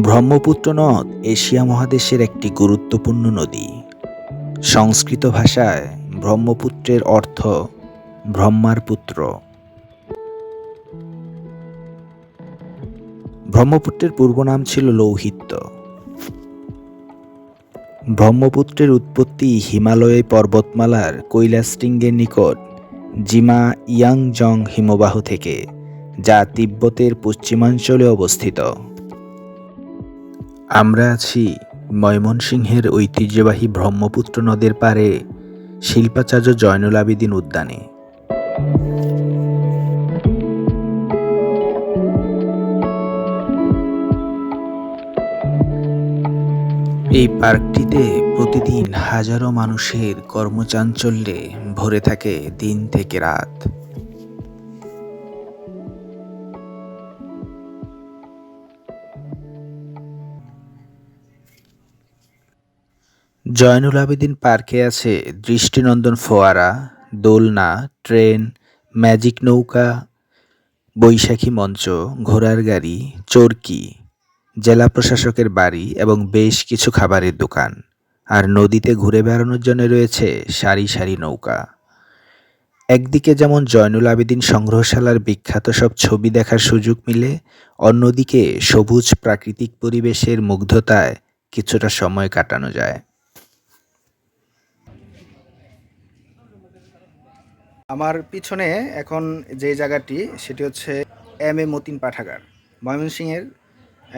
ব্রহ্মপুত্র নদ এশিয়া মহাদেশের একটি গুরুত্বপূর্ণ নদী। সংস্কৃত ভাষায় ব্রহ্মপুত্রের অর্থ ব্রহ্মার পুত্র। ব্রহ্মপুত্রের পূর্ব নাম ছিল লৌহিত্য। ব্রহ্মপুত্রের উৎপত্তি হিমালয় পর্বতমালার কৈলাসশৃঙ্গের নিকট জিমা ইয়াংজং হিমবাহ থেকে, যা তিব্বতের পশ্চিমাঞ্চলে অবস্থিত। আমরা আছি ময়মনসিংহের ঐতিহ্যবাহী ব্রহ্মপুত্র নদের পাড়ে শিল্পাচার্য জয়নুল আবেদীন উদ্যানে। এই পার্কটিতে প্রতিদিন হাজারো মানুষের কর্মচাঞ্চল্যে ভরে থাকে দিন থেকে রাত। জয়নুল আবেদীন পার্কে আছে দৃষ্টিনন্দন ফোয়ারা, দোলনা, ট্রেন, ম্যাজিক নৌকা, বৈশাখী মঞ্চ, ঘোড়ার গাড়ি, চরকি, জেলা প্রশাসকের বাড়ি এবং বেশ কিছু খাবারের দোকান। আর নদীতে ঘুরে বেড়ানোর জন্য রয়েছে সারি সারি নৌকা। একদিকে যেমন জয়নুল আবেদীন সংগ্রহশালার বিখ্যাত সব ছবি দেখার সুযোগ মিলে, অন্যদিকে সবুজ প্রাকৃতিক পরিবেশের মুগ্ধতায় কিছুটা সময় কাটানো যায়। আমার পিছনে এখন যে জায়গাটি সেটি হচ্ছে এম এ মতিন পাঠাগার। ময়মনসিংহের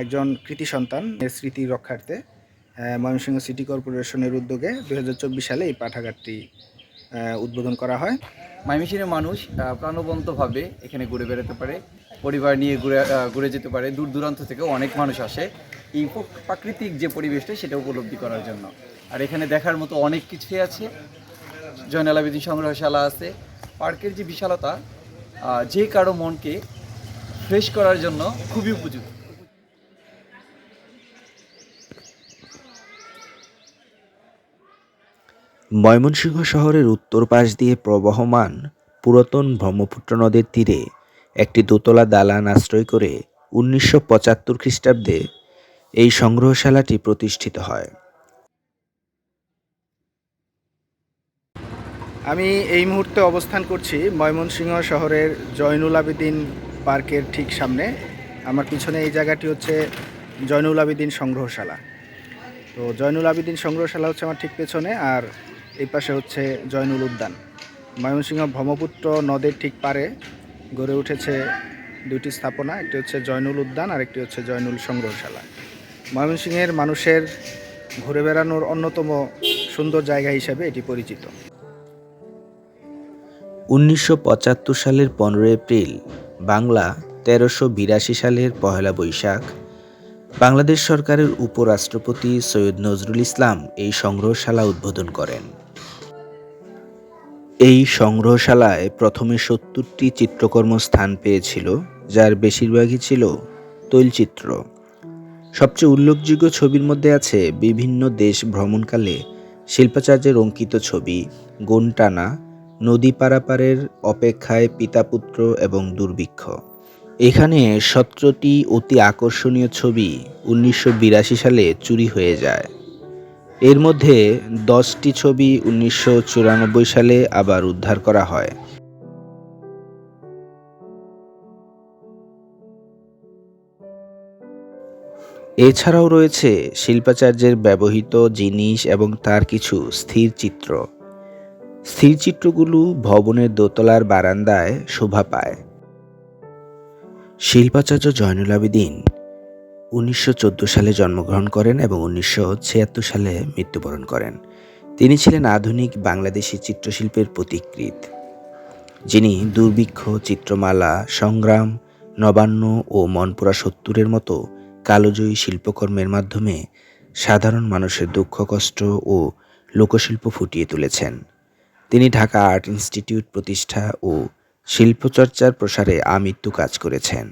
একজন কৃতি সন্তান স্মৃতি রক্ষার্থে ময়মনসিংহ সিটি কর্পোরেশনের উদ্যোগে 2024 সালে এই পাঠাগারটি উদ্বোধন করা হয়। ময়মনসিংহের মানুষ প্রাণবন্তভাবে এখানে ঘুরে বেড়াতে পারে, পরিবার নিয়ে ঘুরে যেতে পারে। দূর দূরান্ত থেকেও অনেক মানুষ আসে এই প্রাকৃতিক যে পরিবেশটা সেটা উপলব্ধি করার জন্য। আর এখানে দেখার মতো অনেক কিছুই আছে। জয়নুল আবেদীন সংগ্রহশালা আছে। পার্কের যে বিশালতা যে কারো মনকে ফ্রেশ করার জন্য খুবই উপযুক্ত। ময়মনসিংহ শহরের উত্তর পাশ দিয়ে প্রবহমান পুরাতন ব্রহ্মপুত্র নদের তীরে একটি দোতলা দালান আশ্রয় করে 1975 খ্রিস্টাব্দে এই সংগ্রহশালাটি প্রতিষ্ঠিত হয়। আমি এই মুহূর্তে অবস্থান করছি ময়মনসিংহ শহরের জয়নুল আবেদীন পার্কের ঠিক সামনে। আমার পিছনে এই জায়গাটি হচ্ছে জয়নুল আবেদীন সংগ্রহশালা। তো জয়নুল আবেদীন সংগ্রহশালা হচ্ছে আমার ঠিক পেছনে, আর এই পাশে হচ্ছে জয়নুল উদ্যান। ময়মনসিংহ ব্রহ্মপুত্র নদের ঠিক পারে গড়ে উঠেছে দুটি স্থাপনা, একটি হচ্ছে জয়নুল উদ্যান আর একটি হচ্ছে জয়নুল সংগ্রহশালা। ময়মনসিংহের মানুষের ঘুরে বেড়ানোর অন্যতম সুন্দর জায়গা হিসেবে এটি পরিচিত। 1975 সালের 15 এপ্রিল বাংলা, 1382 সালের 1 বৈশাখ বাংলাদেশ সরকারের উপরাষ্ট্রপতি সৈয়দ নজরুল ইসলাম এই সংগ্রহশালা উদ্বোধন করেন। এই সংগ্রহশালায় প্রথমে 70টি চিত্রকর্ম স্থান পেয়েছিল, যার বেশিরভাগই ছিল তৈলচিত্র। সবচেয়ে উল্লেখযোগ্য ছবির মধ্যে আছে বিভিন্ন দেশ ভ্রমণকালে শিল্পাচার্যের অঙ্কিত ছবি, গুণ টানা, নদী পারাপারের অপেক্ষায় পিতাপুত্র এবং দুর্ভিক্ষ। এখানে 17টি অতি আকর্ষণীয় ছবি 1982 সালে চুরি হয়ে যায়। এর মধ্যে 10টি ছবি 1994 সালে আবার উদ্ধার করা হয়। এছাড়াও রয়েছে শিল্পাচার্যের ব্যবহৃত জিনিস এবং তার কিছু স্থির চিত্র। স্থির চিত্রগুলো ভবনের দোতলার বারান্দায় শোভা পায়। শিল্পাচার্য জয়নুল আবেদীন 1914 সালে জন্মগ্রহণ করেন এবং 1976 সালে মৃত্যুবরণ করেন। তিনি ছিলেন আধুনিক বাংলাদেশি চিত্রশিল্পের পথিকৃৎ, যিনি দুর্ভিক্ষ, চিত্রমালা, সংগ্রাম, নবান্ন ও মনপুরা 70-এর মতো কালোজয়ী শিল্পকর্মের মাধ্যমে সাধারণ মানুষের দুঃখ কষ্ট ও লোকশিল্প ফুটিয়ে তুলেছেন। তিনি ঢাকা আর্ট ইনস্টিটিউট প্রতিষ্ঠা ও শিল্পচর্চার প্রসারে আমৃত্যু কাজ করেছেন।